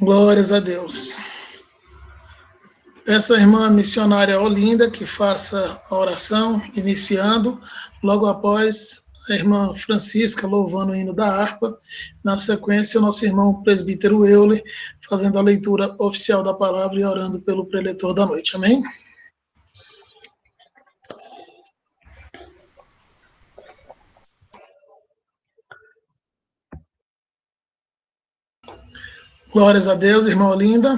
Glórias a Deus. Peço à irmã missionária Olinda que faça a oração, iniciando, logo após a irmã Francisca louvando o hino da harpa. Na sequência, o nosso irmão presbítero Euler fazendo a leitura oficial da palavra e orando pelo preletor da noite. Amém? Glórias a Deus, irmã Olinda.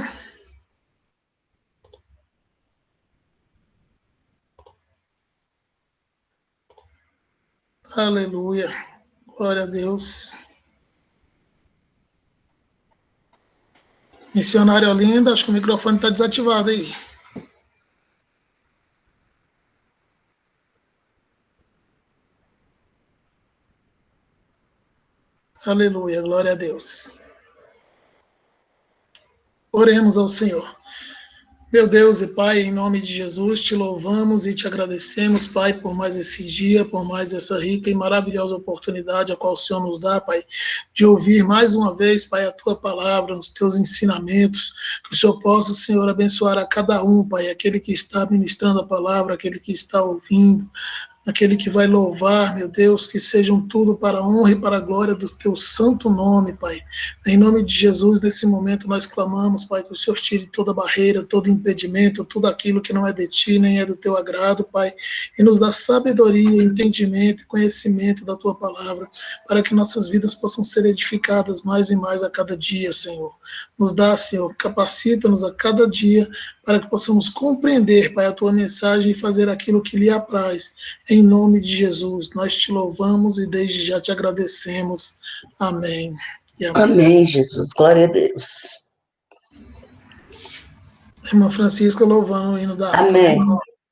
Aleluia. Glória a Deus. Missionária Olinda, acho que o microfone está desativado aí. Aleluia, glória a Deus. Oremos ao Senhor. Meu Deus e Pai, em nome de Jesus, te louvamos e te agradecemos, Pai, por mais esse dia, por mais essa rica e maravilhosa oportunidade a qual o Senhor nos dá, Pai, de ouvir mais uma vez, Pai, a tua palavra, os teus ensinamentos, que o Senhor possa, Senhor, abençoar a cada um, Pai, aquele que está ministrando a palavra, aquele que está ouvindo, aquele que vai louvar, meu Deus, que sejam tudo para a honra e para a glória do teu santo nome, Pai. Em nome de Jesus, nesse momento nós clamamos, Pai, que o Senhor tire toda barreira, todo impedimento, tudo aquilo que não é de ti, nem é do teu agrado, Pai, e nos dá sabedoria, entendimento e conhecimento da tua palavra, para que nossas vidas possam ser edificadas mais e mais a cada dia, Senhor. Nos dá, Senhor, capacita-nos a cada dia para que possamos compreender, Pai, a tua mensagem e fazer aquilo que lhe apraz. Em nome de Jesus, nós te louvamos e desde já te agradecemos. Amém. E amém. Amém, Jesus. Glória a Deus. Irmã Francisca, louvando o hino da harpa. Amém.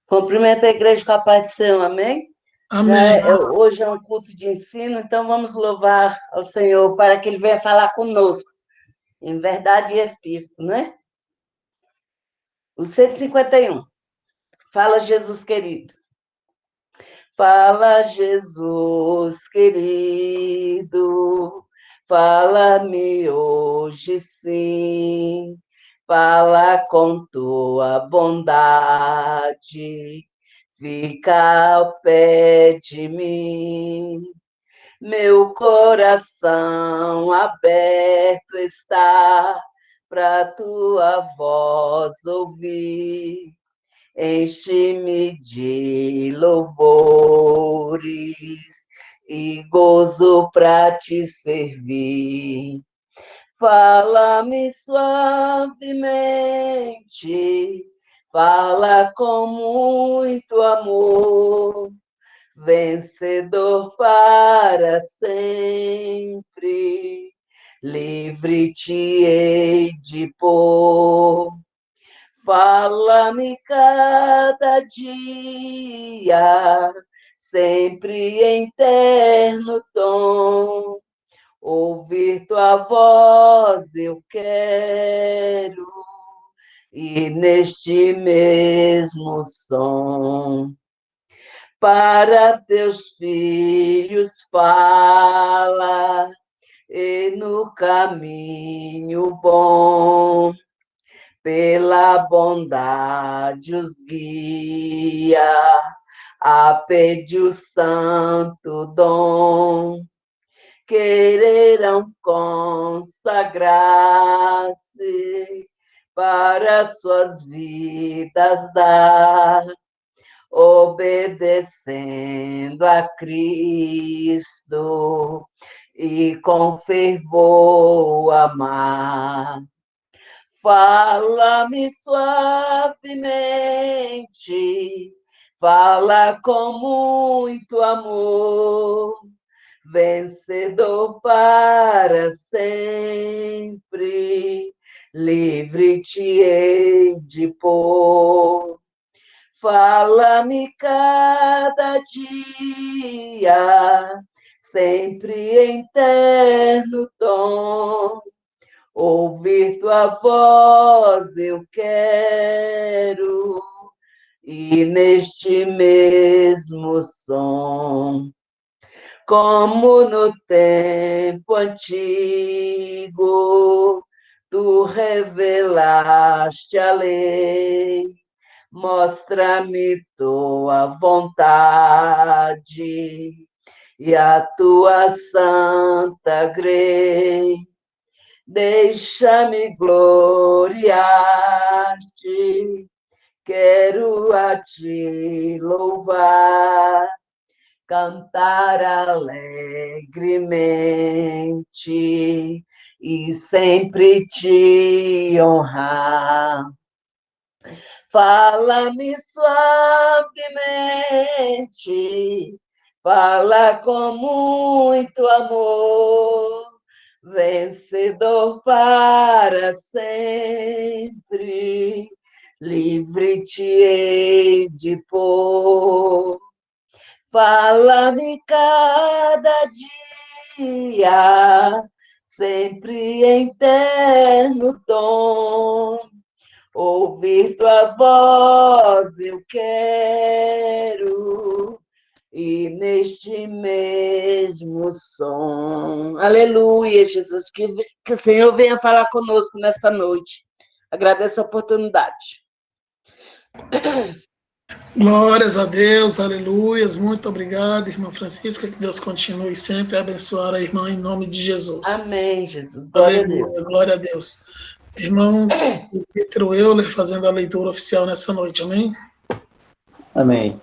Cumprimento a igreja com a paz do Senhor. Amém? Amém. Hoje é um culto de ensino, então vamos louvar ao Senhor para que Ele venha falar conosco, em verdade e espírito, né? O 151. Fala, Jesus querido. Fala, Jesus querido, fala-me hoje sim, fala com tua bondade, fica ao pé de mim. Meu coração aberto está para tua voz ouvir. Enche-me de louvores e gozo para te servir. Fala-me suavemente, fala com muito amor, vencedor para sempre, livre te hei de pôr. Fala-me cada dia, sempre em terno tom. Ouvir tua voz eu quero, e neste mesmo som. Para teus filhos fala, e no caminho bom. Pela bondade os guia, a pedir o santo dom, quererão consagrar-se para suas vidas dar, obedecendo a Cristo e com fervor amar. Fala-me suavemente, fala com muito amor, vencedor para sempre, livre te hei de pôr. Fala-me cada dia, sempre em terno tom. Ouvir tua voz eu quero, e neste mesmo som, como no tempo antigo, tu revelaste a lei, mostra-me tua vontade e a tua santa grei. Deixa-me gloriar-te, quero a ti louvar, cantar alegremente e sempre te honrar. Fala-me suavemente, fala com muito amor, vencedor para sempre, livre te hei de pôr. Fala-me cada dia, sempre em terno tom, ouvir tua voz eu quero, e neste mesmo som. Aleluia, Jesus, que o Senhor venha falar conosco nesta noite. Agradeço a oportunidade. Glórias a Deus, aleluias. Muito obrigado, irmã Francisca. Que Deus continue sempre a abençoar a irmã em nome de Jesus. Amém, Jesus. Glória Aleluia, a Deus. glória a Deus. Irmão Vitor Euler fazendo a leitura oficial nessa noite, amém? Amém.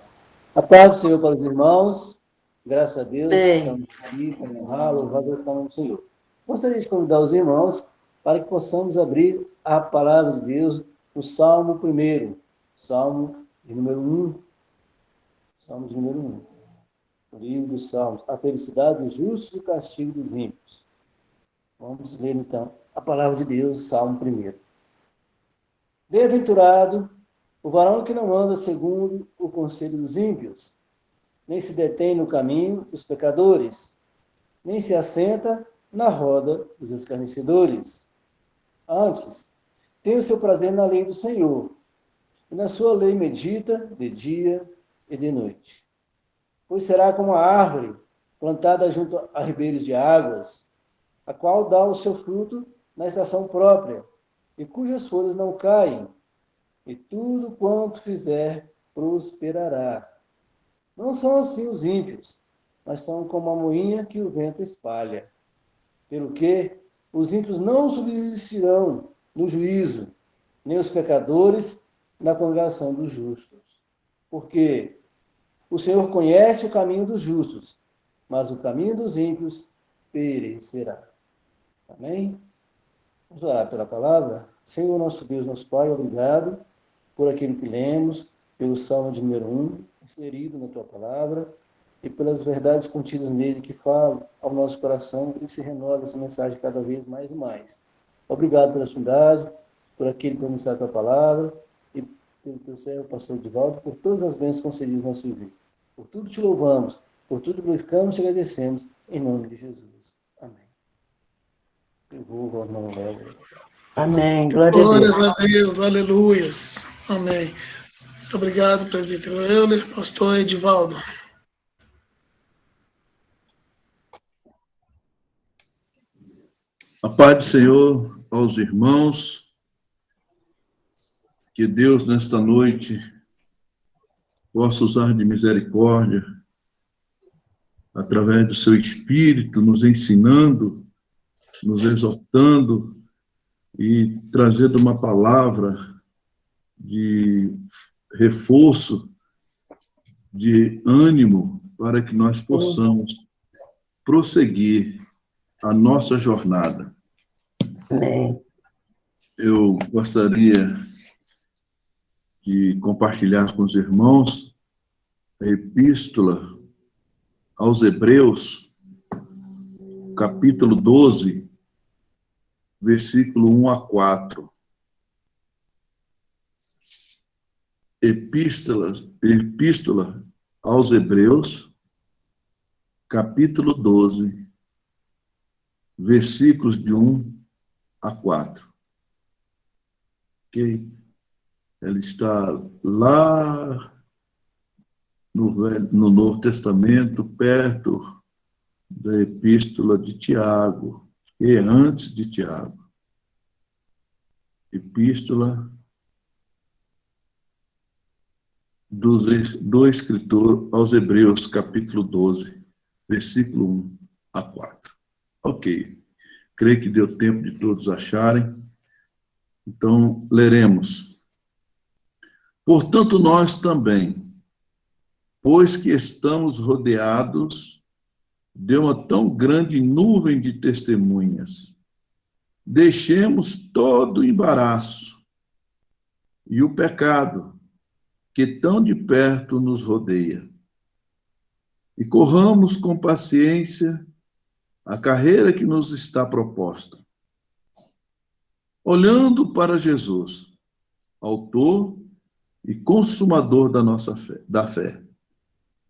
A paz do Senhor para os irmãos, graças a Deus, Amém. estamos aqui para honrar, louvar e exaltar o Senhor. Gostaria de convidar os irmãos para que possamos abrir a palavra de Deus no Salmo 1, Salmo de número 1. Salmo de número 1. O livro dos Salmos. A felicidade dos justos e o castigo dos ímpios. Vamos ler, então, a palavra de Deus, Salmo 1. Bem-aventurado o varão que não anda segundo o conselho dos ímpios, nem se detém no caminho dos pecadores, nem se assenta na roda dos escarnecedores. Antes, tem o seu prazer na lei do Senhor, e na sua lei medita de dia e de noite. Pois será como a árvore plantada junto a ribeiros de águas, a qual dá o seu fruto na estação própria, e cujas folhas não caem, e tudo quanto fizer prosperará. Não são assim os ímpios, mas são como a moinha que o vento espalha. Pelo que os ímpios não subsistirão no juízo, nem os pecadores na congregação dos justos. Porque o Senhor conhece o caminho dos justos, mas o caminho dos ímpios perecerá. Amém? Vamos orar pela palavra? Senhor, nosso Deus, nosso Pai, obrigado por aquilo que lemos, pelo Salmo de número 1, inserido na Tua palavra, e pelas verdades contidas nele que falam ao nosso coração e se renova essa mensagem cada vez mais e mais. Obrigado pela sua bondade, por aquele que vai a Tua palavra, e pelo Teu servo, pastor Edivaldo, por todas as bênçãos concedidas no nosso vida. Por tudo te louvamos, por tudo glorificamos e agradecemos, em nome de Jesus. Amém. Eu vou, irmão Léo. Amém. Glória a Deus. Glórias a Deus, aleluias. Amém. Muito obrigado, presbítero Euler, pastor Edivaldo. A paz do Senhor aos irmãos, que Deus nesta noite possa usar de misericórdia, através do seu Espírito, nos ensinando, nos exortando e trazendo uma palavra de reforço, de ânimo, para que nós possamos prosseguir a nossa jornada. Amém. Eu gostaria de compartilhar com os irmãos a epístola aos Hebreus, capítulo 12, versículo 1 a 4. Epístola aos Hebreus, capítulo 12, versículos de 1 a 4. Ok? Ela está lá no Novo Testamento, perto da epístola de Tiago, e antes de Tiago. Epístola do escritor aos Hebreus, capítulo 12, versículo 1 a 4. Ok. Creio que deu tempo de todos acharem. Então, leremos. Portanto, nós também, pois que estamos rodeados de uma tão grande nuvem de testemunhas, deixemos todo o embaraço e o pecado que tão de perto nos rodeia, e corramos com paciência a carreira que nos está proposta, olhando para Jesus, autor e consumador da fé,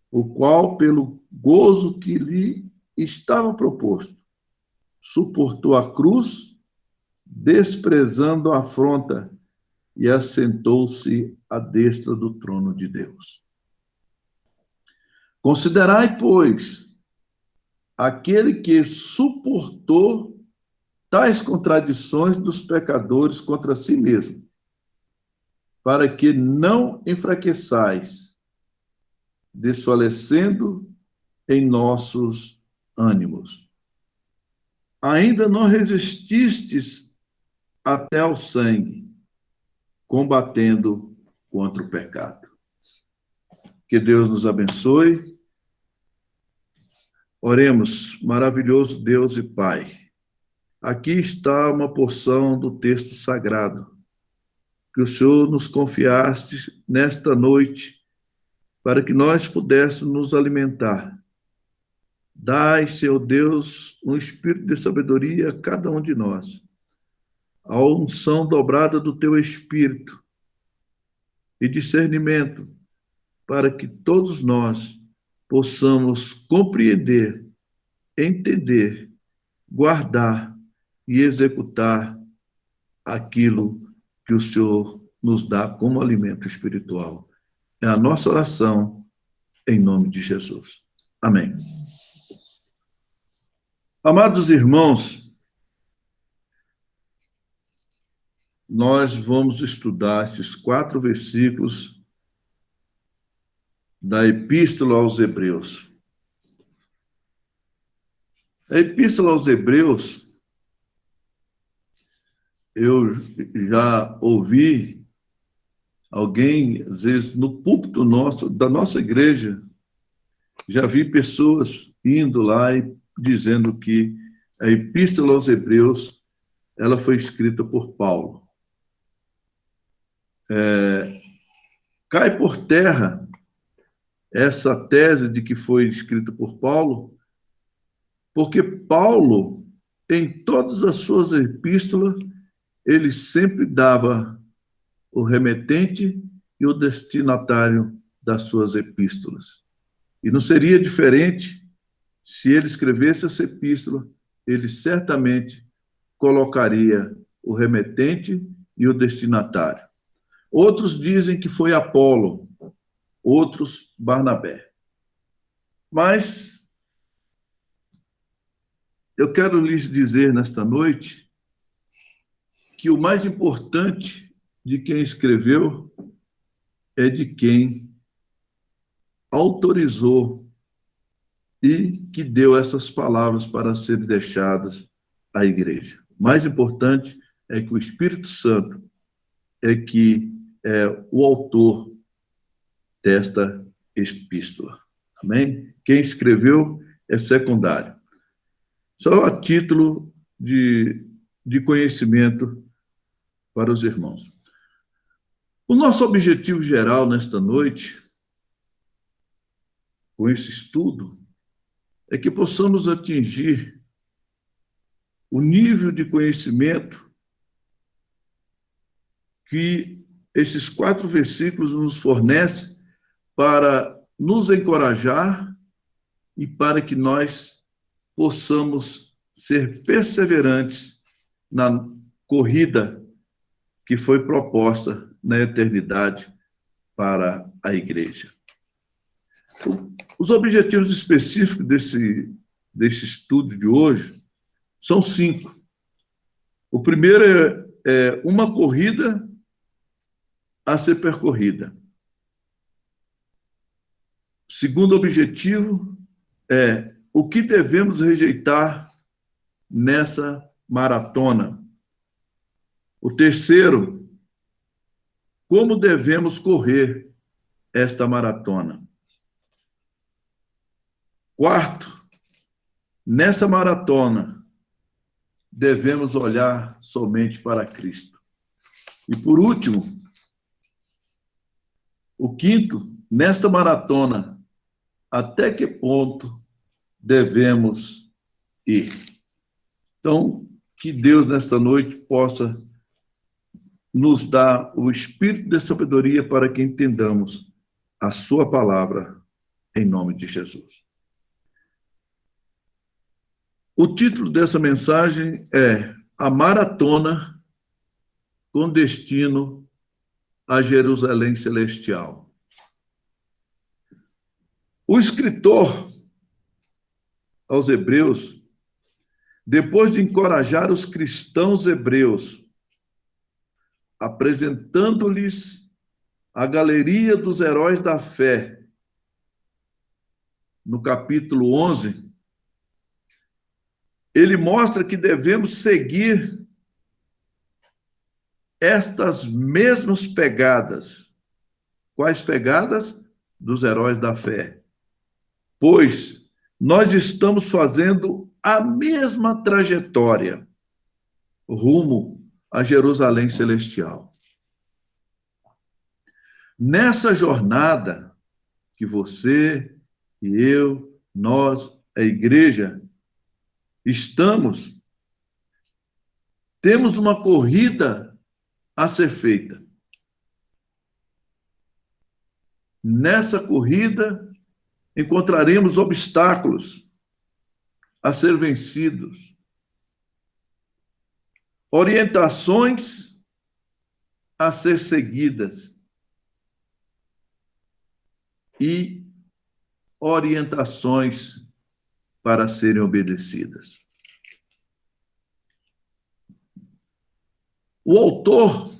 o qual, pelo gozo que lhe estava proposto, suportou a cruz, desprezando a afronta, e assentou-se à destra do trono de Deus. Considerai, pois, aquele que suportou tais contradições dos pecadores contra si mesmo, para que não enfraqueçais, desfalecendo em nossos ânimos. Ainda não resististes até ao sangue, combatendo contra o pecado. Que Deus nos abençoe. Oremos, maravilhoso Deus e Pai. Aqui está uma porção do texto sagrado que o Senhor nos confiaste nesta noite para que nós pudéssemos nos alimentar. Dai, Senhor Deus, um espírito de sabedoria a cada um de nós, a unção dobrada do teu espírito e discernimento, para que todos nós possamos compreender, entender, guardar e executar aquilo que o Senhor nos dá como alimento espiritual. É a nossa oração, em nome de Jesus. Amém. Amados irmãos, nós vamos estudar esses 4 versículos da Epístola aos Hebreus. A Epístola aos Hebreus, eu já ouvi alguém, às vezes, no púlpito da nossa igreja, já vi pessoas indo lá e dizendo que a Epístola aos Hebreus, ela foi escrita por Paulo. Cai por terra essa tese de que foi escrita por Paulo, porque Paulo, em todas as suas epístolas, ele sempre dava o remetente e o destinatário das suas epístolas. E não seria diferente se ele escrevesse essa epístola, ele certamente colocaria o remetente e o destinatário. Outros dizem que foi Apolo, outros Barnabé. Mas eu quero lhes dizer nesta noite que o mais importante de quem escreveu é de quem autorizou e que deu essas palavras para serem deixadas à igreja. O mais importante é que o Espírito Santo é que é o autor desta epístola. Amém? Quem escreveu é secundário. Só a título de conhecimento para os irmãos. O nosso objetivo geral nesta noite, com esse estudo, é que possamos atingir o nível de conhecimento que esses 4 versículos nos fornecem para nos encorajar e para que nós possamos ser perseverantes na corrida que foi proposta na eternidade para a igreja. Os objetivos específicos desse estudo de hoje são 5. O primeiro uma corrida a ser percorrida. Segundo objetivo é o que devemos rejeitar nessa maratona. O terceiro, como devemos correr esta maratona. Quarto, nessa maratona, devemos olhar somente para Cristo. E por último, o quinto, nesta maratona, até que ponto devemos ir? Então, que Deus, nesta noite, possa nos dar o espírito de sabedoria para que entendamos a sua palavra, em nome de Jesus. O título dessa mensagem é A Maratona com Destino a Jerusalém Celestial. O escritor aos Hebreus, depois de encorajar os cristãos hebreus, apresentando-lhes a galeria dos heróis da fé, no capítulo 11, ele mostra que devemos seguir estas mesmas pegadas. Quais pegadas? Dos heróis da fé. Pois nós estamos fazendo a mesma trajetória rumo a Jerusalém Celestial. Nessa jornada que você e eu, nós, a igreja, temos uma corrida a ser feita. Nessa corrida, encontraremos obstáculos a ser vencidos, orientações a ser seguidas e orientações para serem obedecidas. O autor,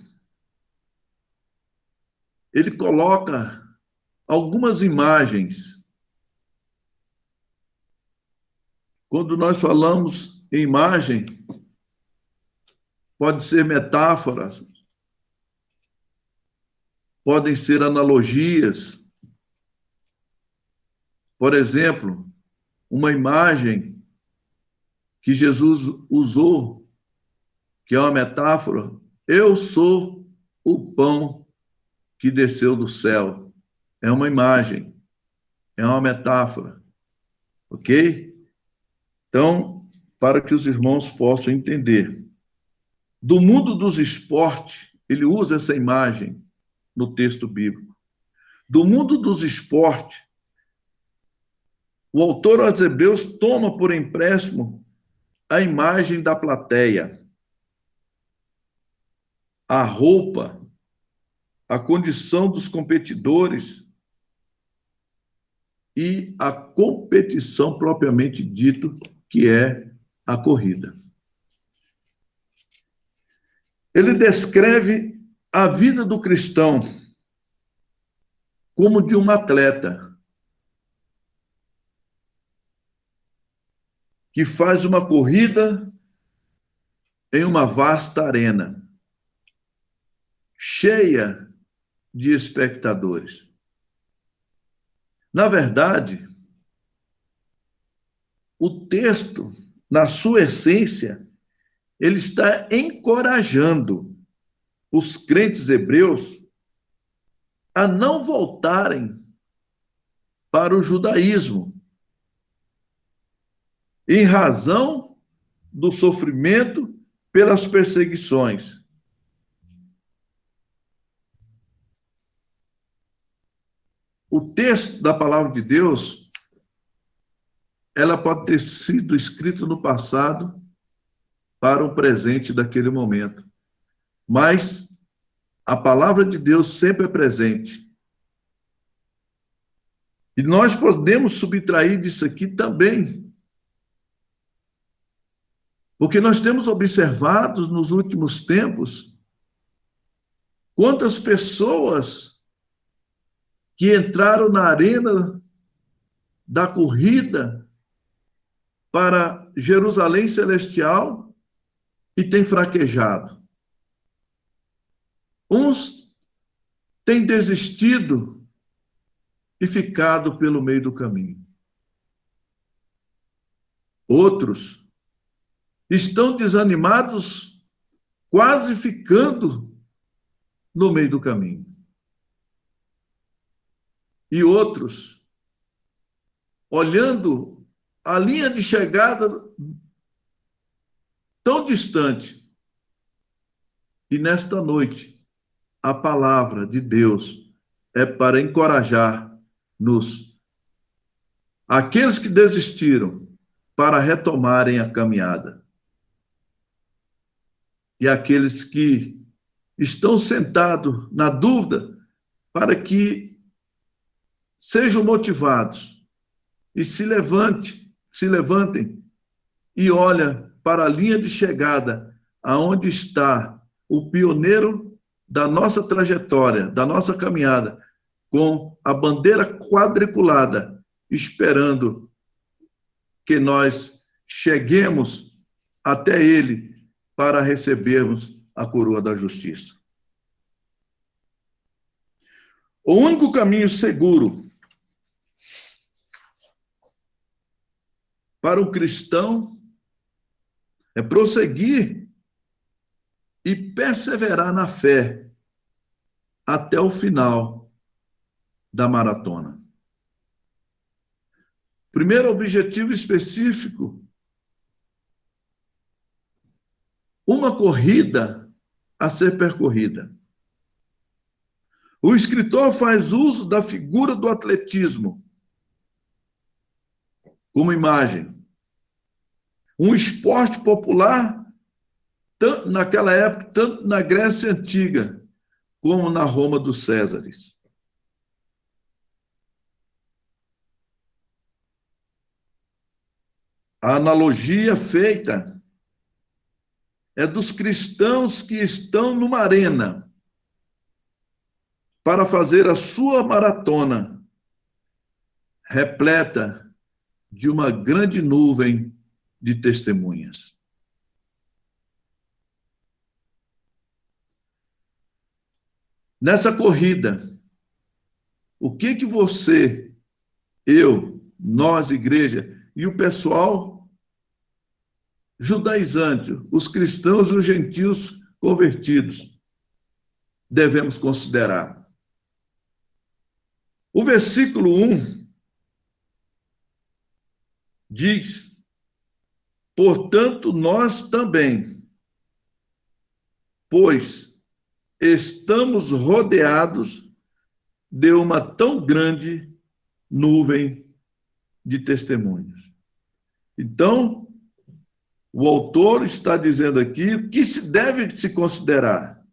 ele coloca algumas imagens. Quando nós falamos em imagem, pode ser metáforas, podem ser analogias. Por exemplo, uma imagem que Jesus usou, que é uma metáfora: eu sou o pão que desceu do céu. É uma imagem, é uma metáfora, ok? Então, para que os irmãos possam entender. Do mundo dos esportes, ele usa essa imagem no texto bíblico. Do mundo dos esportes, o autor aos Hebreus toma por empréstimo a imagem da plateia, a roupa, a condição dos competidores e a competição propriamente dito, que é a corrida. Ele descreve a vida do cristão como de um atleta que faz uma corrida em uma vasta arena, cheia de espectadores. Na verdade, o texto, na sua essência, ele está encorajando os crentes hebreus a não voltarem para o judaísmo, em razão do sofrimento pelas perseguições. O texto da palavra de Deus, ela pode ter sido escrita no passado para o presente daquele momento. Mas a palavra de Deus sempre é presente. E nós podemos subtrair disso aqui também Porque nós temos observado nos últimos tempos quantas pessoas que entraram na arena da corrida para Jerusalém Celestial e têm fraquejado. Uns têm desistido e ficado pelo meio do caminho. Outros estão desanimados, quase ficando no meio do caminho. E outros, olhando a linha de chegada tão distante. E nesta noite, a palavra de Deus é para encorajar-nos, aqueles que desistiram, para retomarem a caminhada. E aqueles que estão sentados na dúvida, para que sejam motivados e se levantem e olhem para a linha de chegada, aonde está o pioneiro da nossa trajetória, da nossa caminhada, com a bandeira quadriculada, esperando que nós cheguemos até ele para recebermos a coroa da justiça. O único caminho seguro para um cristão é prosseguir e perseverar na fé até o final da maratona. Primeiro objetivo específico: uma corrida a ser percorrida. O escritor faz uso da figura do atletismo como imagem. Um esporte popular, tanto naquela época, tanto na Grécia Antiga, como na Roma dos Césares. A analogia feita é dos cristãos que estão numa arena para fazer a sua maratona, repleta de uma grande nuvem de testemunhas. Nessa corrida, o que você, eu, nós, igreja, e o pessoal judaizante, os cristãos e os gentios convertidos, devemos considerar? O versículo 1 diz: portanto, nós também, pois estamos rodeados de uma tão grande nuvem de testemunhos. Então, o autor está dizendo aqui o que se deve se considerar.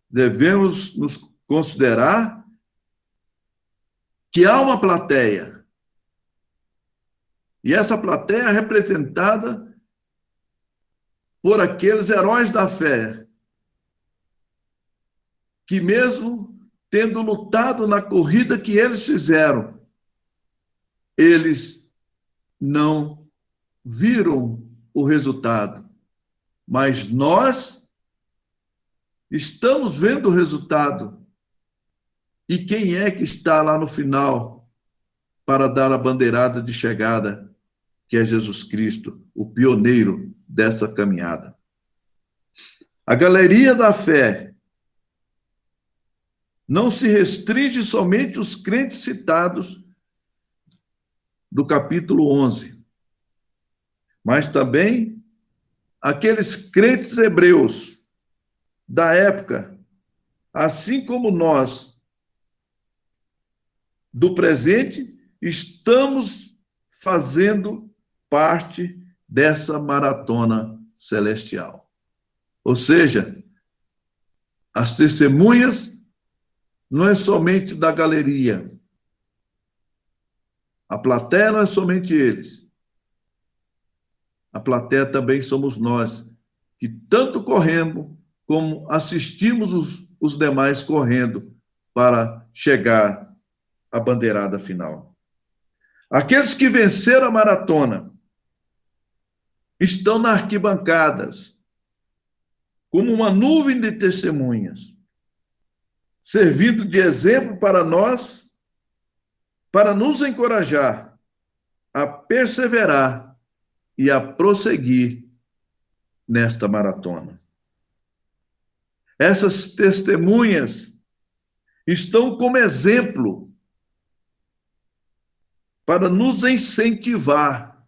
Devemos nos considerar que há uma plateia. E essa plateia é representada por aqueles heróis da fé, que mesmo tendo lutado na corrida que eles fizeram, eles não viram o resultado. Mas nós estamos vendo o resultado. E quem é que está lá no final para dar a bandeirada de chegada, que é Jesus Cristo, o pioneiro dessa caminhada? A galeria da fé não se restringe somente aos crentes citados do capítulo 11, mas também aqueles crentes hebreus da época, assim como nós, do presente, estamos fazendo parte dessa maratona celestial. Ou seja, as testemunhas não é somente da galeria, a plateia não é somente eles, A plateia também somos nós, que tanto corremos como assistimos os demais correndo para chegar à bandeirada final. Aqueles que venceram a maratona estão nas arquibancadas, como uma nuvem de testemunhas, servindo de exemplo para nós, para nos encorajar a perseverar e a prosseguir nesta maratona. Essas testemunhas estão como exemplo para nos incentivar,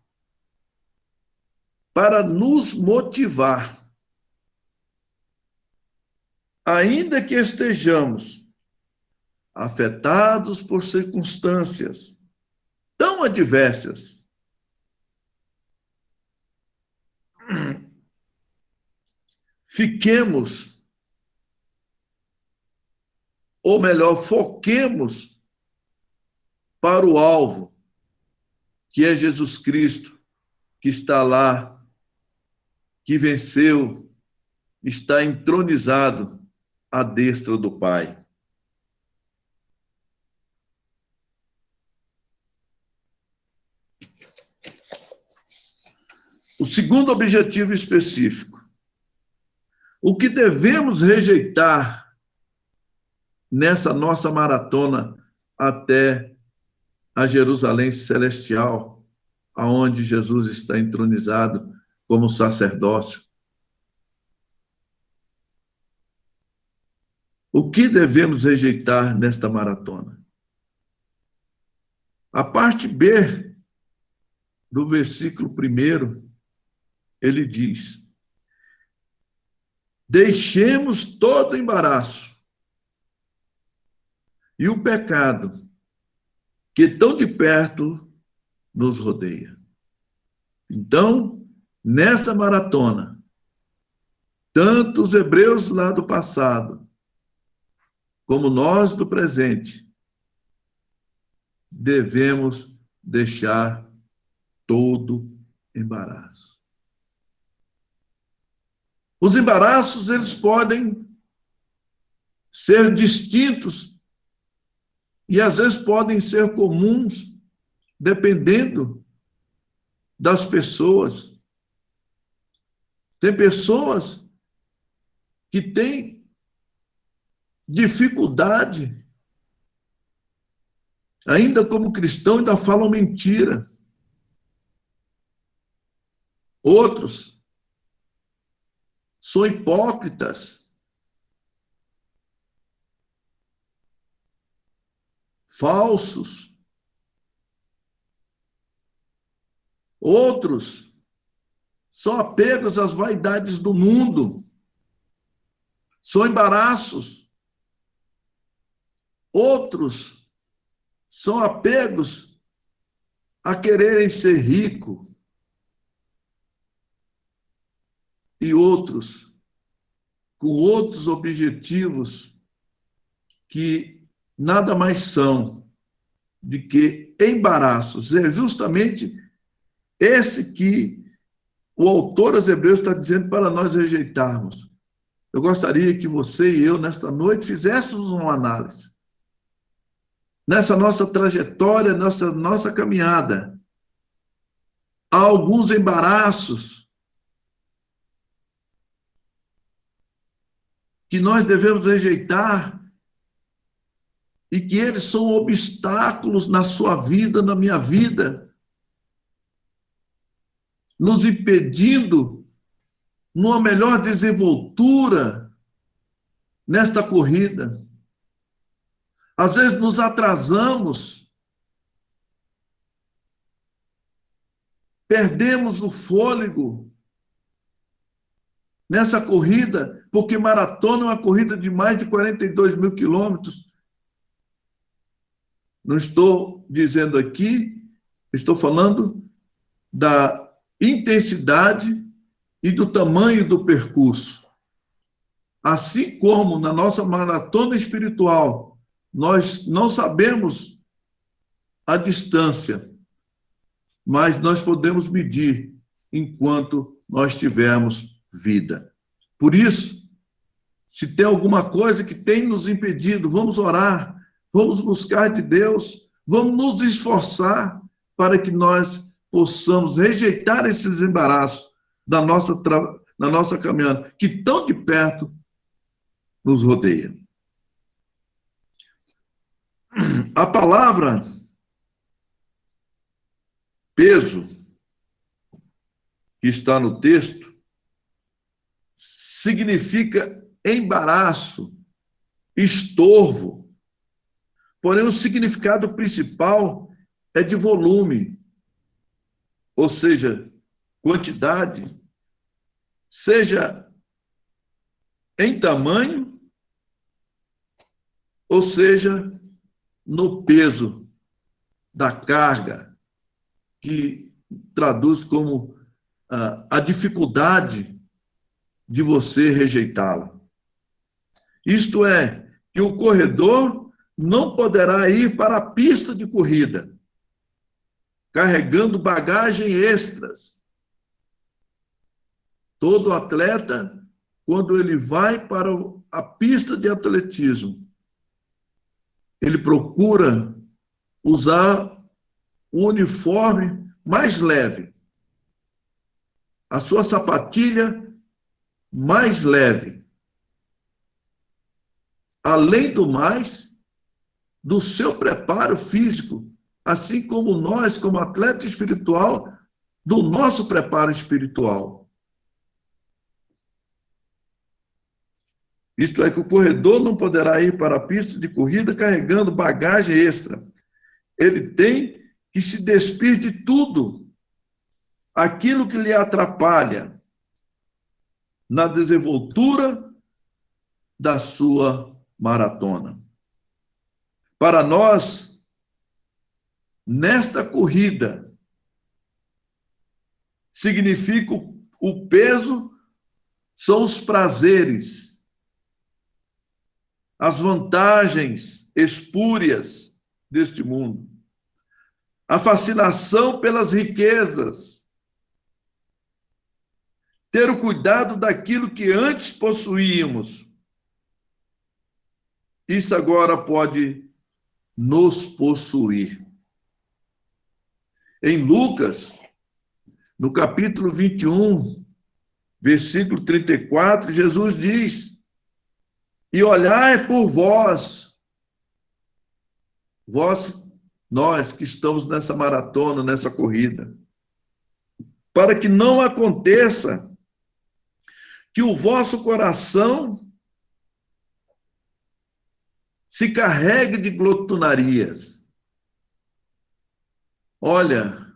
para nos motivar. Ainda que estejamos afetados por circunstâncias tão adversas, fiquemos, ou melhor, foquemos para o alvo, que é Jesus Cristo, que está lá, que venceu, está entronizado à destra do Pai. O segundo objetivo específico. O que devemos rejeitar nessa nossa maratona até a Jerusalém celestial, aonde Jesus está entronizado como sacerdócio? O que devemos rejeitar nesta maratona? A parte B do versículo 1, ele diz: deixemos todo embaraço e o pecado que tão de perto nos rodeia. Então, nessa maratona, tanto os hebreus lá do passado, como nós do presente, devemos deixar todo embaraço. Os embaraços, eles podem ser distintos e às vezes podem ser comuns, dependendo das pessoas. Tem pessoas que têm dificuldade, ainda como cristão, ainda falam mentira. Outros são hipócritas, falsos. Outros são apegos às vaidades do mundo, são embaraços. Outros são apegos a quererem ser rico. E outros com outros objetivos que nada mais são de que embaraços. É justamente esse que o autor aos Hebreus está dizendo para nós rejeitarmos. Eu gostaria que você e eu, nesta noite, fizéssemos uma análise. Nessa nossa trajetória, nossa caminhada, há alguns embaraços que nós devemos rejeitar e que eles são obstáculos na sua vida, na minha vida, nos impedindo numa melhor desenvoltura nesta corrida. Às vezes nos atrasamos, perdemos o fôlego nessa corrida, porque maratona é uma corrida de mais de 42 mil quilômetros. Não estou dizendo aqui, estou falando da intensidade e do tamanho do percurso. Assim como na nossa maratona espiritual, nós não sabemos a distância, mas nós podemos medir enquanto nós tivermos vida. Por isso, se tem alguma coisa que tem nos impedido, vamos orar, vamos buscar de Deus, vamos nos esforçar para que nós possamos rejeitar esses embaraços na nossa caminhada, que tão de perto nos rodeia. A palavra peso, que está no texto, significa embaraço, estorvo. Porém, o significado principal é de volume, ou seja, quantidade, seja em tamanho, ou seja, no peso da carga, que traduz como a dificuldade de você rejeitá-la. Isto é, que o corredor não poderá ir para a pista de corrida, carregando bagagem extras. Todo atleta, quando ele vai para a pista de atletismo, ele procura usar o uniforme mais leve, a sua sapatilha mais leve. Além do mais, do seu preparo físico, assim como nós, como atleta espiritual, do nosso preparo espiritual. Isto é, que o corredor não poderá ir para a pista de corrida carregando bagagem extra. Ele tem que se despir de tudo aquilo que lhe atrapalha na desenvoltura da sua maratona. Para nós, nesta corrida, significa o peso, são os prazeres, as vantagens espúrias deste mundo, a fascinação pelas riquezas, ter o cuidado daquilo que antes possuíamos. Isso agora pode nos possuir. Em Lucas, no capítulo 21, versículo 34, Jesus diz: e olhai por vós, nós que estamos nessa maratona, nessa corrida, para que não aconteça que o vosso coração se carregue de glotonarias. Olha,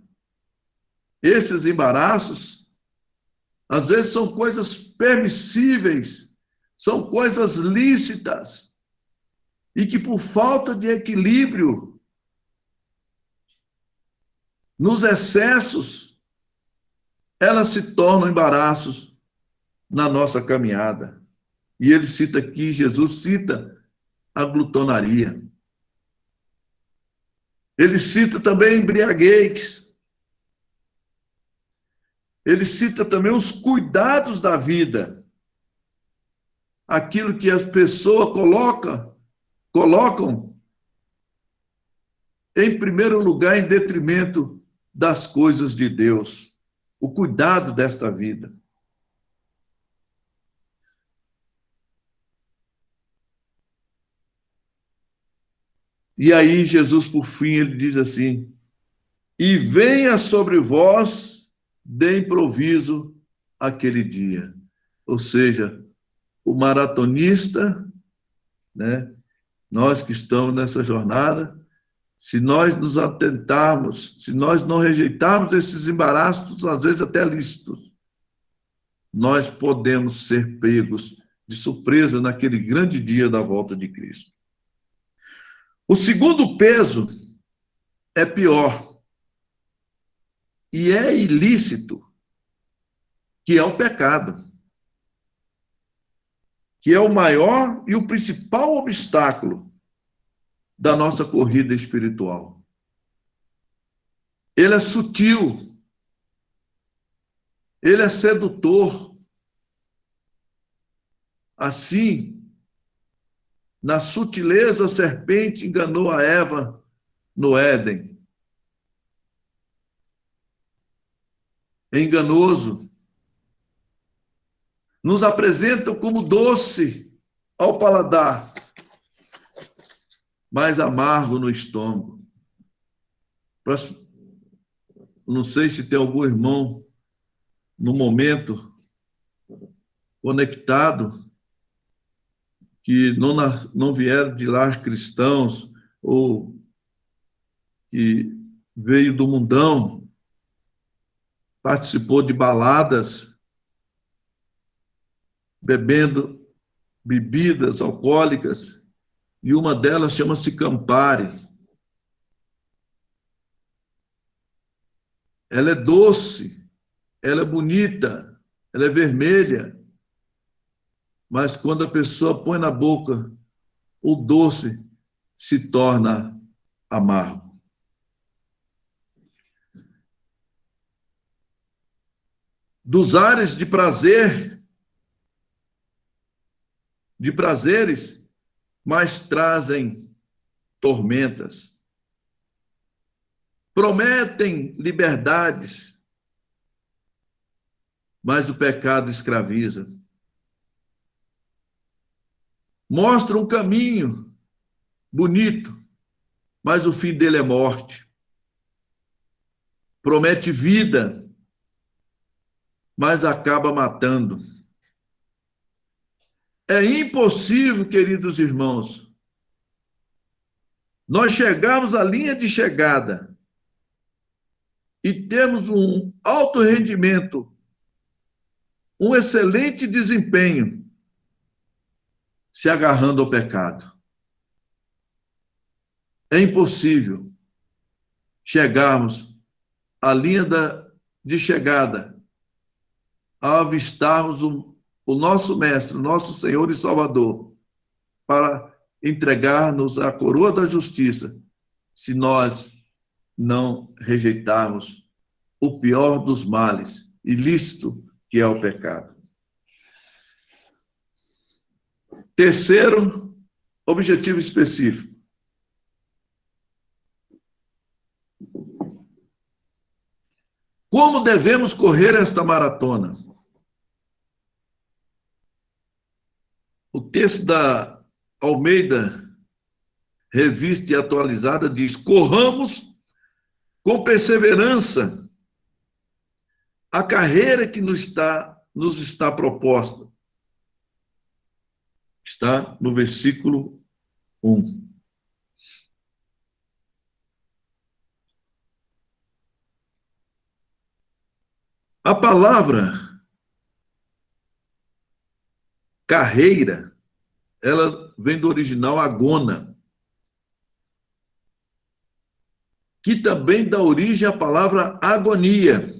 esses embaraços, às vezes são coisas permissíveis, são coisas lícitas, e que por falta de equilíbrio, nos excessos, elas se tornam embaraços na nossa caminhada. E ele cita aqui, Jesus cita a glutonaria. Ele cita também a embriaguez. Ele cita também os cuidados da vida. Aquilo que as pessoas colocam em primeiro lugar em detrimento das coisas de Deus. O cuidado desta vida. E aí Jesus, por fim, ele diz assim: e venha sobre vós de improviso aquele dia. Ou seja, o maratonista, né, nós que estamos nessa jornada, se nós nos atentarmos, se nós não rejeitarmos esses embaraços, às vezes até lícitos, nós podemos ser pegos de surpresa naquele grande dia da volta de Cristo. O segundo peso é pior e é ilícito, que é o pecado, que é o maior e o principal obstáculo da nossa corrida espiritual. Ele é sutil, Ele é sedutor. Assim, na sutileza, a serpente enganou a Eva no Éden. É enganoso. Nos apresenta como doce ao paladar, mas amargo no estômago. Não sei se tem algum irmão no momento conectado que não vieram de lar cristãos ou que veio do mundão, participou de baladas, bebendo bebidas alcoólicas, e uma delas chama-se Campari. Ela é doce, ela é bonita, ela é vermelha, mas quando a pessoa põe na boca, o doce se torna amargo. Dos ares de prazeres, mas trazem tormentas. Prometem liberdades, mas o pecado escraviza. Mostra um caminho bonito, mas o fim dele é morte. Promete vida, mas acaba matando. É impossível, queridos irmãos, nós chegarmos à linha de chegada e termos um alto rendimento, um excelente desempenho, se agarrando ao pecado. É impossível chegarmos à linha de chegada ao avistarmos o nosso Mestre, o nosso Senhor e Salvador, para entregar-nos a coroa da justiça, se nós não rejeitarmos o pior dos males, ilícito, que é o pecado. Terceiro objetivo específico. Como devemos correr esta maratona? O texto da Almeida, revista e atualizada, diz: corramos com perseverança a carreira que nos está proposta. Está no versículo 1. A palavra carreira, ela vem do original agona, que também dá origem à palavra agonia.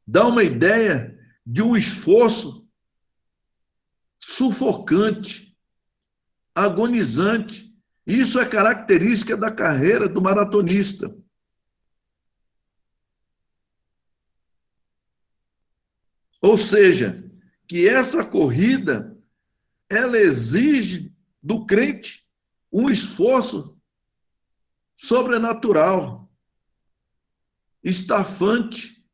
Dá uma ideia de um esforço sufocante, agonizante. Isso é característica da carreira do maratonista. Ou seja, que essa corrida, ela exige do crente um esforço sobrenatural, estafante,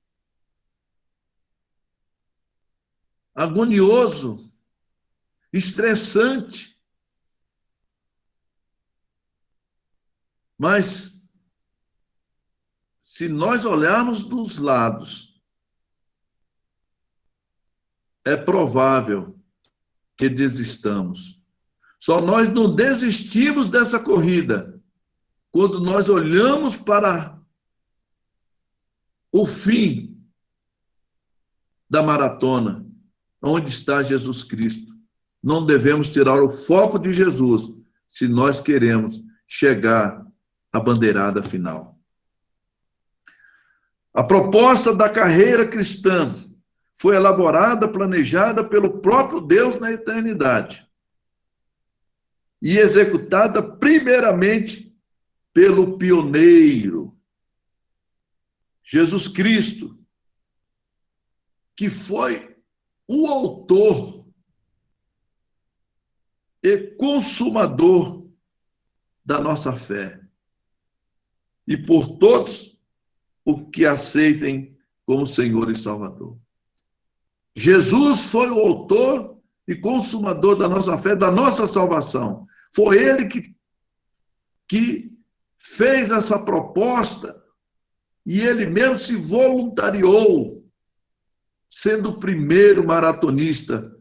agonioso, estressante. Mas, se nós olharmos dos lados, é provável que desistamos. Só nós não desistimos dessa corrida quando nós olhamos para o fim da maratona, onde está Jesus Cristo. Não devemos tirar o foco de Jesus se nós queremos chegar à bandeirada final. A proposta da carreira cristã foi elaborada, planejada pelo próprio Deus na eternidade e executada primeiramente pelo pioneiro, Jesus Cristo, que foi o autor e consumador da nossa fé. E por todos o que aceitem como Senhor e Salvador. Jesus foi o autor e consumador da nossa fé, da nossa salvação. Foi ele que fez essa proposta e ele mesmo se voluntariou, sendo o primeiro maratonista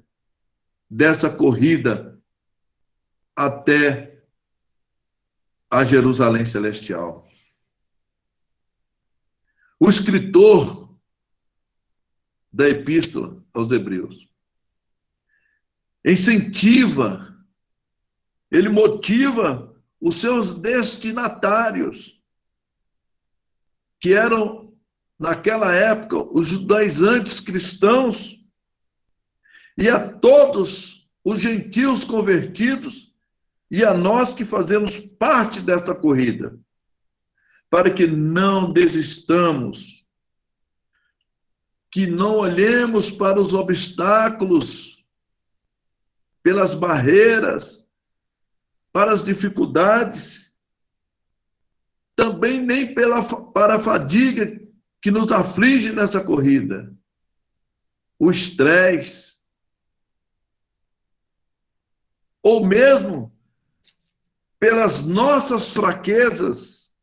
dessa corrida até a Jerusalém Celestial. O escritor da Epístola aos Hebreus incentiva, ele motiva os seus destinatários, que eram, naquela época, os judaizantes cristãos, e a todos os gentios convertidos, e a nós que fazemos parte desta corrida, para que não desistamos, que não olhemos para os obstáculos, pelas barreiras, para as dificuldades, também nem para a fadiga que nos aflige nessa corrida, o estresse, ou mesmo pelas nossas fraquezas,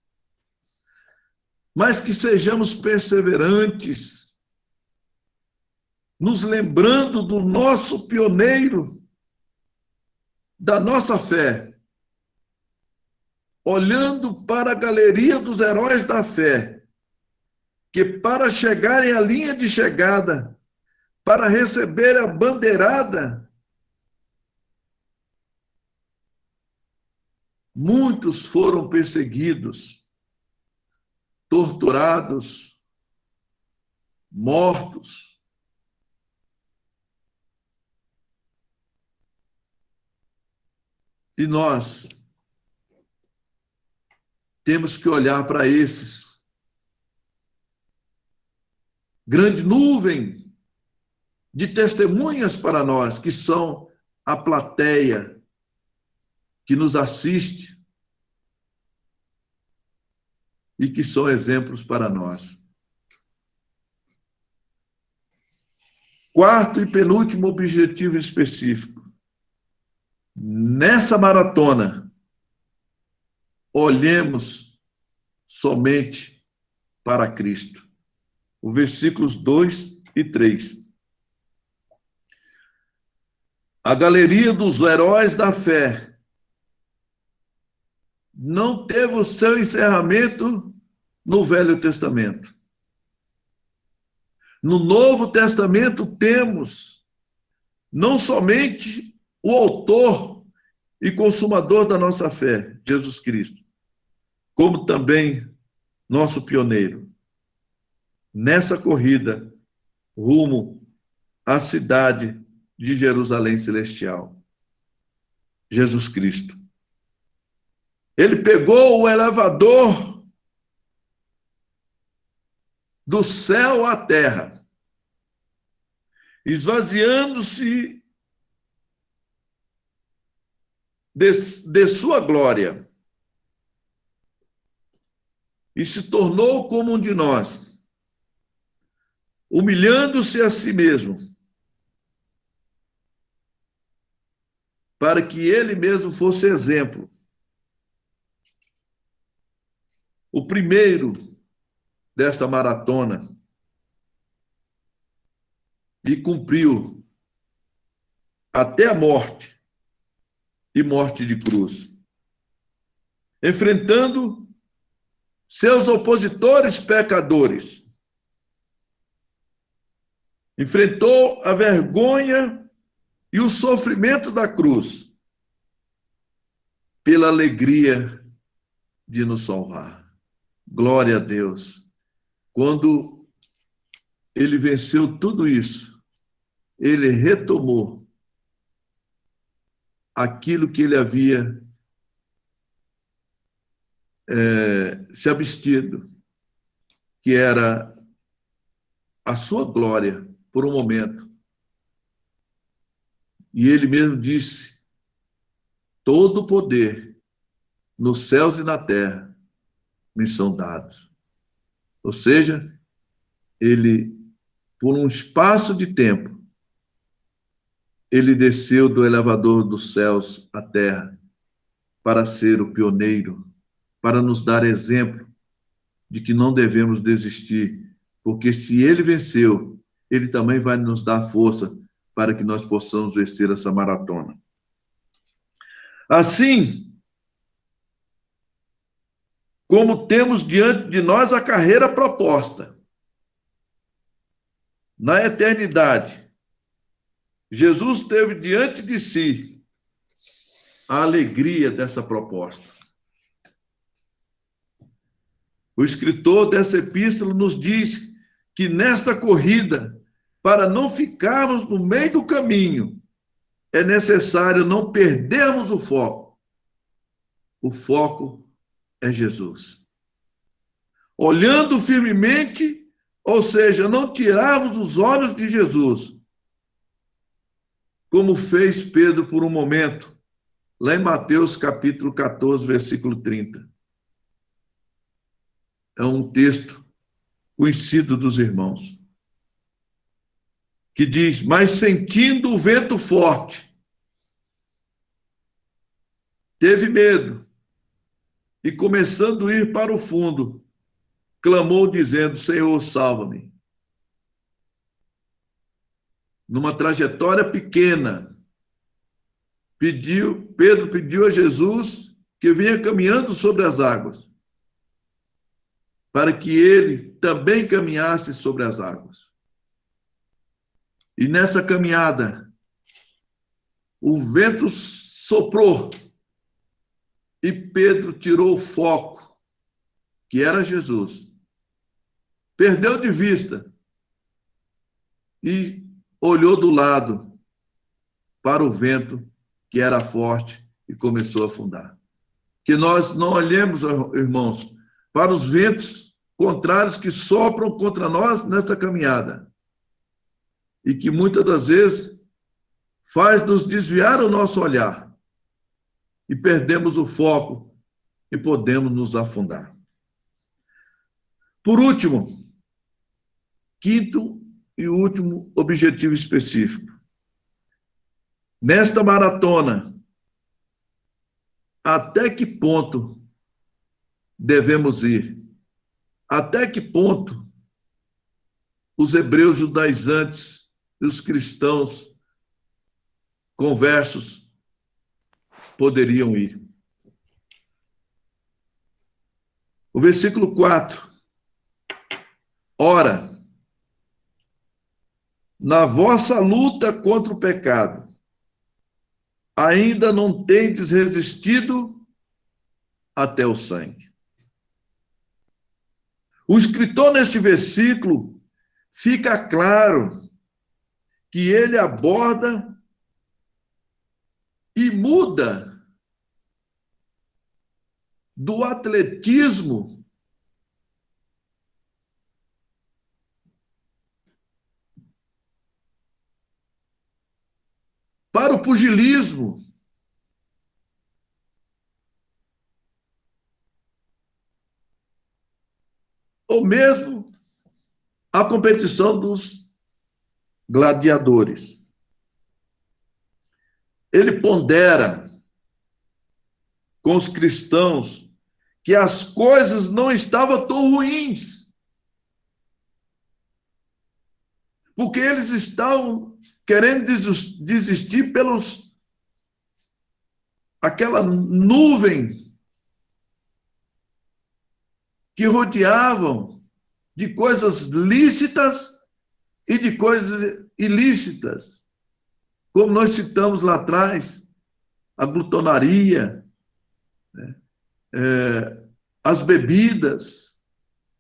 mas que sejamos perseverantes, nos lembrando do nosso pioneiro, da nossa fé, olhando para a galeria dos heróis da fé, que para chegarem à linha de chegada, para receber a bandeirada, muitos foram perseguidos, torturados, mortos. E nós temos que olhar para esses. Grande nuvem de testemunhas para nós, que são a plateia que nos assiste e que são exemplos para nós. Quarto e penúltimo objetivo específico. Nessa maratona, olhemos somente para Cristo. Os versículos 2 e 3. A galeria dos heróis da fé não teve o seu encerramento no Velho Testamento. No Novo Testamento temos não somente o autor e consumador da nossa fé, Jesus Cristo, como também nosso pioneiro nessa corrida rumo à cidade de Jerusalém Celestial, Jesus Cristo. Ele pegou o elevador do céu à terra, esvaziando-se de sua glória, e se tornou como um de nós, humilhando-se a si mesmo, para que ele mesmo fosse exemplo. O primeiro desta maratona, e cumpriu até a morte, e morte de cruz, enfrentando seus opositores pecadores. Enfrentou a vergonha e o sofrimento da cruz, pela alegria de nos salvar. Glória a Deus. Quando ele venceu tudo isso, ele retomou aquilo que ele havia se abstido. que era a sua glória por um momento. E ele mesmo disse: todo o poder nos céus e na terra me são dados. Ou seja, ele, por um espaço de tempo, ele desceu do elevador dos céus à terra para ser o pioneiro, para nos dar exemplo de que não devemos desistir, porque se ele venceu, ele também vai nos dar força para que nós possamos vencer essa maratona. Assim, como temos diante de nós a carreira proposta, na eternidade, Jesus teve diante de si a alegria dessa proposta. O escritor dessa epístola nos diz que nesta corrida, para não ficarmos no meio do caminho, é necessário não perdermos o foco. O foco é Jesus. Olhando firmemente, ou seja, não tirarmos os olhos de Jesus, como fez Pedro por um momento, lá em Mateus capítulo 14, versículo 30. É um texto conhecido dos irmãos, que diz: mas sentindo o vento forte, teve medo, e começando a ir para o fundo, clamou dizendo: Senhor, salva-me. Numa trajetória pequena, Pedro pediu a Jesus que vinha caminhando sobre as águas, para que ele também caminhasse sobre as águas. E nessa caminhada, o vento soprou e Pedro tirou o foco, que era Jesus. Perdeu de vista e olhou do lado para o vento, que era forte, e começou a afundar. Que nós não olhemos, irmãos, para os ventos contrários que sopram contra nós nesta caminhada, e que muitas das vezes faz nos desviar o nosso olhar e perdemos o foco e podemos nos afundar. Por último, quinto e último objetivo específico. Nesta maratona, até que ponto devemos ir? Até que ponto os hebreus judaizantes e os cristãos conversos poderiam ir? O versículo 4. Ora, na vossa luta contra o pecado, ainda não tendes resistido até o sangue. O escritor neste versículo fica claro que ele aborda e muda do atletismo para o pugilismo. Ou mesmo a competição dos gladiadores. Ele pondera com os cristãos que as coisas não estavam tão ruins, porque eles estavam querendo desistir pelos aquela nuvem que rodeavam de coisas lícitas e de coisas ilícitas. Como nós citamos lá atrás, a glutonaria, né? As bebidas,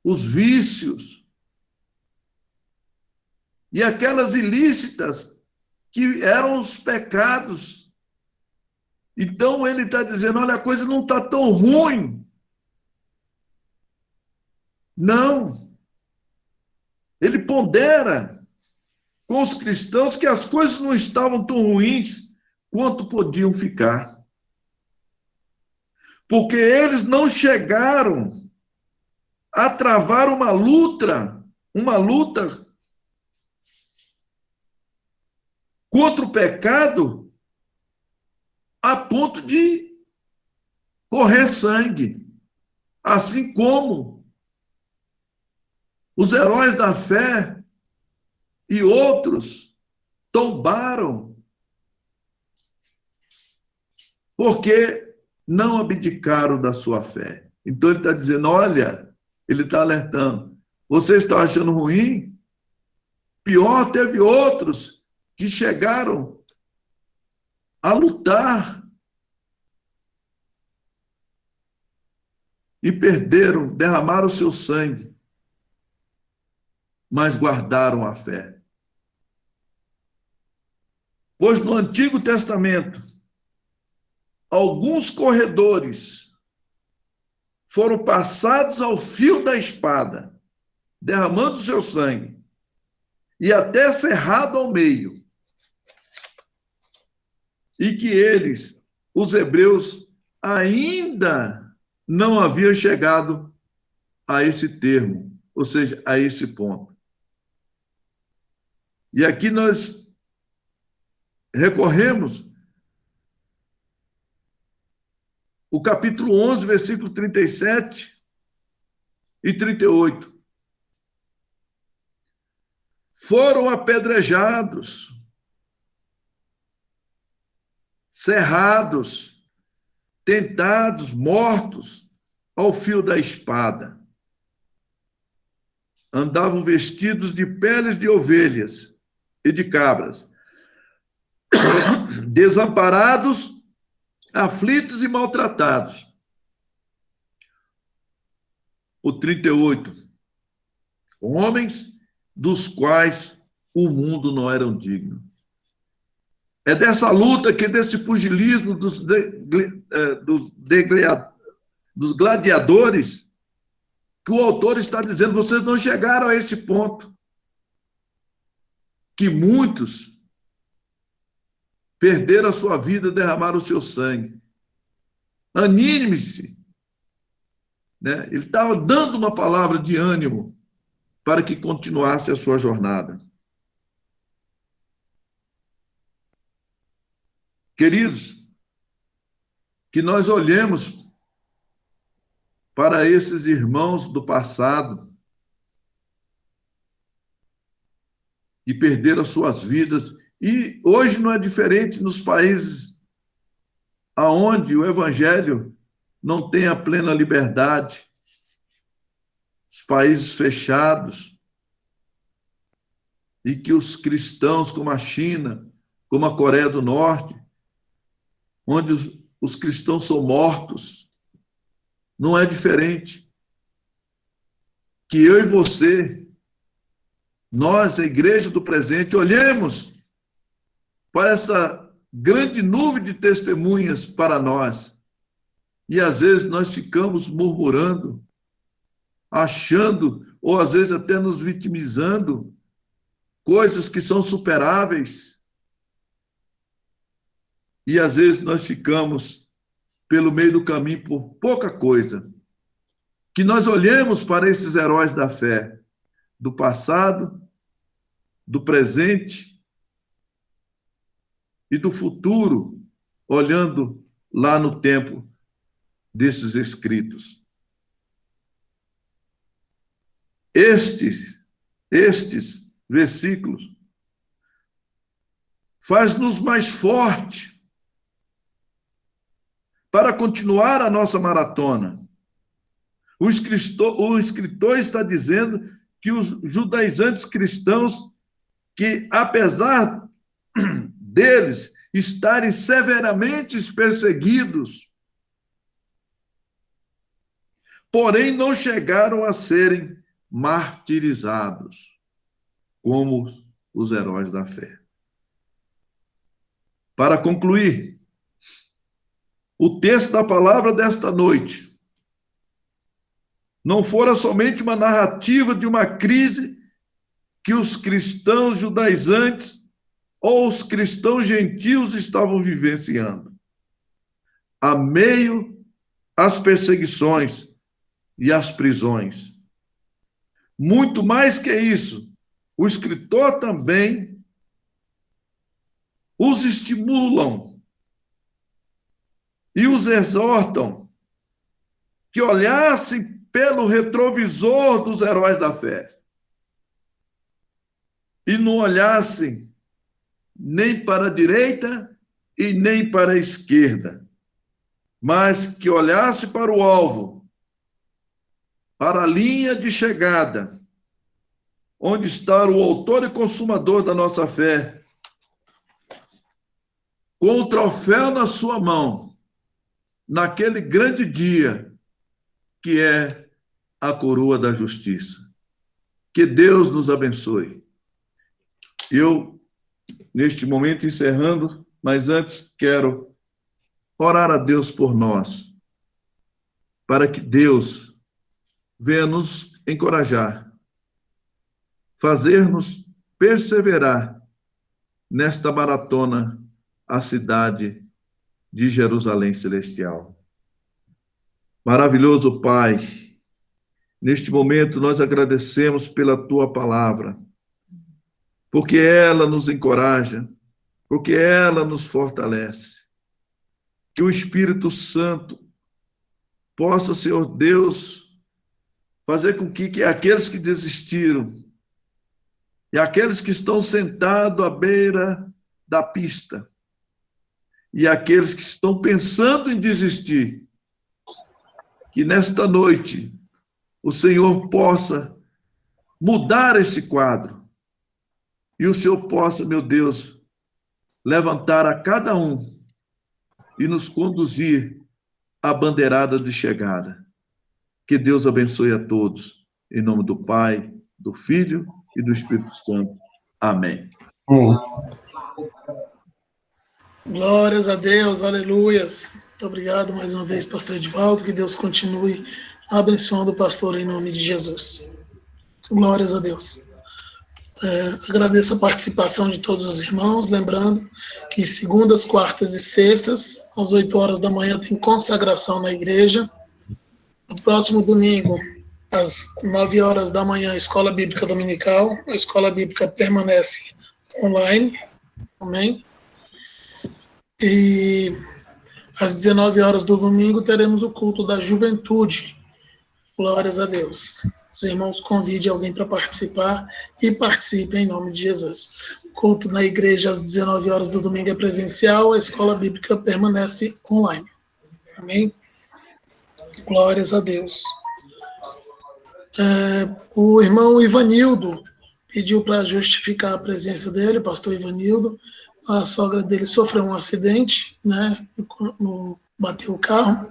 os vícios, e aquelas ilícitas que eram os pecados. Então ele está dizendo: olha, a coisa não está tão ruim. Não, ele pondera com os cristãos que as coisas não estavam tão ruins quanto podiam ficar. Porque eles não chegaram a travar uma luta contra o pecado a ponto de correr sangue. Assim como os heróis da fé e outros tombaram porque não abdicaram da sua fé. Então ele está dizendo, olha, ele está alertando, vocês estão achando ruim? Pior, teve outros que chegaram a lutar e perderam, derramaram o seu sangue, mas guardaram a fé. Pois no Antigo Testamento, alguns corredores foram passados ao fio da espada, derramando o seu sangue, e até cerrado ao meio. E que eles, os hebreus, ainda não haviam chegado a esse termo, ou seja, a esse ponto. E aqui nós recorremos o capítulo 11, versículo 37 e 38. Foram apedrejados, cerrados, tentados, mortos ao fio da espada. Andavam vestidos de peles de ovelhas e de cabras, desamparados, aflitos e maltratados. O 38. Homens dos quais o mundo não era digno. É dessa luta, desse pugilismo dos gladiadores, que o autor está dizendo, vocês não chegaram a esse ponto. Que muitos perderam a sua vida, derramaram o seu sangue. Anime-se. Né? Ele estava dando uma palavra de ânimo para que continuasse a sua jornada. Queridos, que nós olhemos para esses irmãos do passado que perderam as suas vidas, e hoje não é diferente nos países aonde o evangelho não tem a plena liberdade, os países fechados, e que os cristãos, como a China, como a Coreia do Norte, onde os cristãos são mortos, não é diferente. Que eu e você, nós, a igreja do presente, olhemos para essa grande nuvem de testemunhas para nós. E às vezes nós ficamos murmurando, achando, ou às vezes até nos vitimizando, coisas que são superáveis. E às vezes nós ficamos pelo meio do caminho por pouca coisa. Que nós olhemos para esses heróis da fé, do passado, do presente e do futuro, olhando lá no tempo desses escritos. Estes versículos faz-nos mais forte para continuar a nossa maratona. O escritor está dizendo que os judaizantes cristãos, que apesar deles estarem severamente perseguidos, porém não chegaram a serem martirizados, como os heróis da fé. Para concluir, o texto da palavra desta noite não fora somente uma narrativa de uma crise que os cristãos judaizantes ou os cristãos gentios estavam vivenciando. A meio às perseguições e às prisões. Muito mais que isso, o escritor também os estimulam e os exortam que olhassem pelo retrovisor dos heróis da fé e não olhassem nem para a direita e nem para a esquerda, mas que olhasse para o alvo, para a linha de chegada, onde está o autor e consumador da nossa fé, com o troféu na sua mão, naquele grande dia, que é a coroa da justiça. Que Deus nos abençoe. Eu, neste momento, encerrando, mas antes quero orar a Deus por nós, para que Deus venha nos encorajar, fazer-nos perseverar nesta maratona à cidade de Jerusalém Celestial. Maravilhoso Pai, neste momento nós agradecemos pela Tua palavra, porque ela nos encoraja, porque ela nos fortalece. Que o Espírito Santo possa, Senhor Deus, fazer com que aqueles que desistiram e aqueles que estão sentados à beira da pista e aqueles que estão pensando em desistir, que nesta noite o Senhor possa mudar esse quadro e o Senhor possa, meu Deus, levantar a cada um e nos conduzir à bandeirada de chegada. Que Deus abençoe a todos, em nome do Pai, do Filho e do Espírito Santo. Amém. Glórias a Deus, aleluias. Muito obrigado mais uma vez, pastor Edivaldo. Que Deus continue abençoando o pastor em nome de Jesus. Glórias a Deus. Agradeço a participação de todos os irmãos, lembrando que segundas, quartas e sextas, às 8 horas da manhã, tem consagração na igreja. No próximo domingo, às 9 horas da manhã, Escola Bíblica Dominical. A Escola Bíblica permanece online. Amém? E às 19 horas do domingo, teremos o culto da juventude. Glórias a Deus. Os irmãos convidem alguém para participar e participem em nome de Jesus. O culto na igreja às 19 horas do domingo é presencial, a escola bíblica permanece online. Amém? Glórias a Deus. O irmão Ivanildo pediu para justificar a presença dele, pastor Ivanildo. A sogra dele sofreu um acidente, né? Bateu o carro.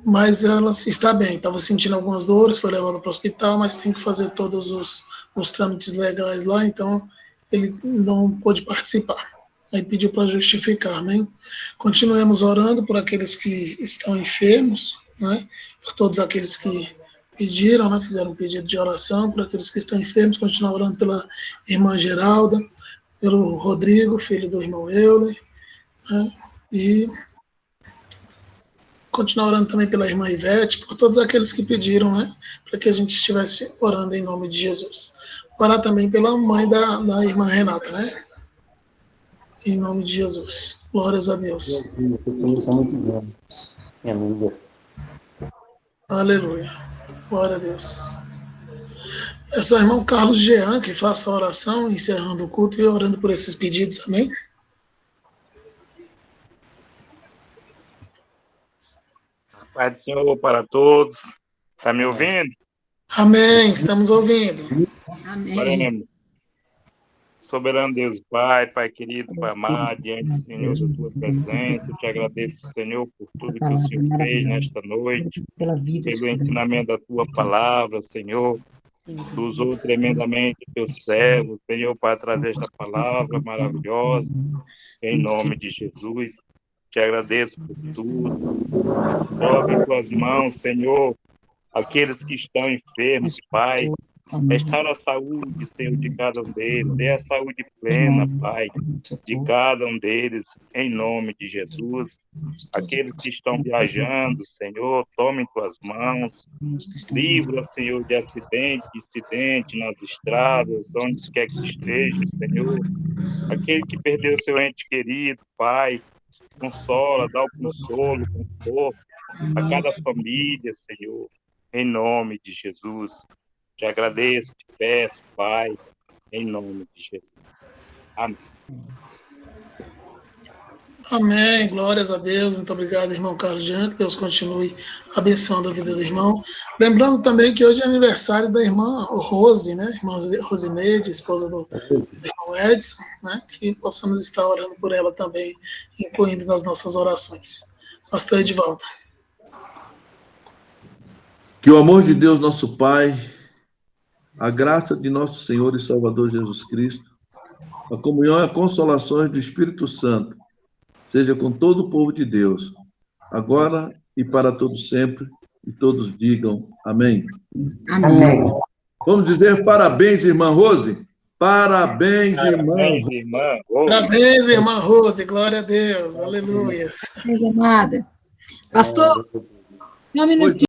Mas ela está bem, estava sentindo algumas dores, foi levada para o hospital, mas tem que fazer todos os trâmites legais lá, então ele não pôde participar. Aí pediu para justificar, amém? Continuemos orando por aqueles que estão enfermos, né? Por todos aqueles que pediram, né? Fizeram um pedido de oração, por aqueles que estão enfermos, continuar orando pela irmã Geralda, pelo Rodrigo, filho do irmão Euler, né? E continuar orando também pela irmã Ivete, por todos aqueles que pediram, né, para que a gente estivesse orando em nome de Jesus. Orar também pela mãe da irmã Renata, né? Em nome de Jesus. Glórias a Deus. Aleluia. Glória a Deus. É só o irmão Carlos Jean que faça a oração, encerrando o culto e orando por esses pedidos, amém? Pai do Senhor para todos. Está me ouvindo? Amém, estamos ouvindo. Amém. Oremos. Soberano Deus Pai, Pai querido, Pai amado, diante, Senhor, da Tua presença, eu te agradeço, Senhor, por tudo que o Senhor fez nesta noite, pelo ensinamento da Tua palavra, Senhor. Tu usou tremendamente o Teu servo, Senhor, para trazer esta palavra maravilhosa, em nome de Jesus. Te agradeço por tudo. Coloca em Tuas mãos, Senhor, aqueles que estão enfermos, Pai. Restaura a saúde, Senhor, de cada um deles. Dê a saúde plena, Pai, de cada um deles, em nome de Jesus. Aqueles que estão viajando, Senhor, tome em tuas mãos. Livra, Senhor, de acidente, incidente nas estradas, onde quer que esteja, Senhor. Aquele que perdeu seu ente querido, Pai, consola, dá o consolo, conforto a cada família, Senhor, em nome de Jesus. Te agradeço, te peço, Pai, em nome de Jesus. Amém. Amém, glórias a Deus. Muito obrigado, irmão Carlos Jean. Que Deus continue abençoando a vida do irmão. Lembrando também que hoje é aniversário da irmã Rose, né? Irmã Rosineide, esposa do irmão Edson, né? Que possamos estar orando por ela também, incluindo nas nossas orações. Pastor Edivaldo. Que o amor de Deus, nosso Pai, a graça de nosso Senhor e Salvador Jesus Cristo, a comunhão e a consolação do Espírito Santo, seja com todo o povo de Deus, agora e para todos sempre, e todos digam amém. Amém. Vamos dizer parabéns, irmã Rose. Parabéns, irmã. Parabéns, irmã Rose. Glória a Deus. Aleluia. Amada. Pastor, um minutinho.